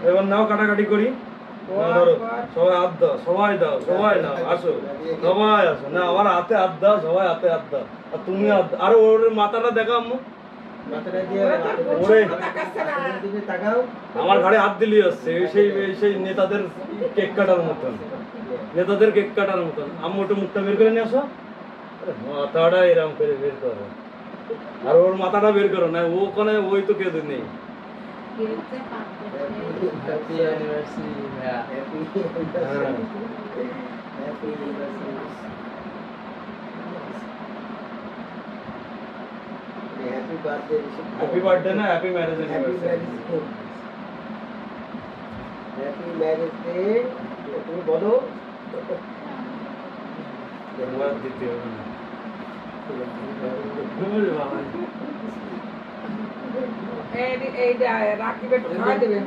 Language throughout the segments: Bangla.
এবার নাও কাটাকাটি করি। ধরো সবাই হাত দাও, সবাই দাও, সবাই নাও, আসো সবাই আসো। না আমার হাতে হাত দাও, সবাই হাতে হাত দাও। আর তুমি হাত, আরে ওর মাথাটা দেখো আম্মু, আমার ঘাড়ে হাত দিলেই আসছে। সেই সেই নেতাদের কেক কাটার মতন, নেতাদের কেক কাটার মতন। আম্মু একটু মুখটা বের করে নিয়ে আসো। মাথাটা এরকম করে বের করো, আর ওর মাথাটা বের করো না, ওখানে ওই তো কেউ নেই। হ্যাপি অ্যানিভার্সারি ভাইয়া। হ্যাপি বার্থডে না, happy marriage anniversary. Happy marriage day তুমি বলো। ধন্যবাদ দিতে হবে না। রাকিবের খাওয়াই দেবে,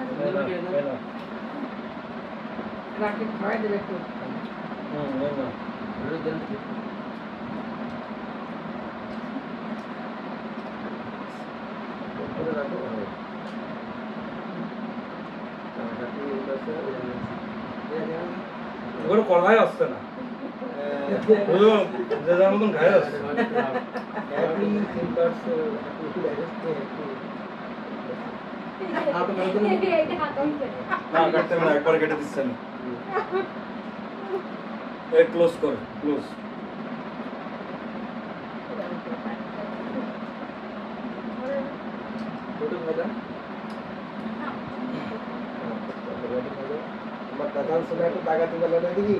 রাকিব খাওয়াই দেবে একটু। ওগুলো কথাই আসছে না, যে যার মতন গায়ে আসছে। না কাটতে হবে না, একবার কেটে দিচ্ছে না। এই ক্লোজ কর, ক্লোজ। আমার দাদার সময় একটু টাকা দিবে না দেখি।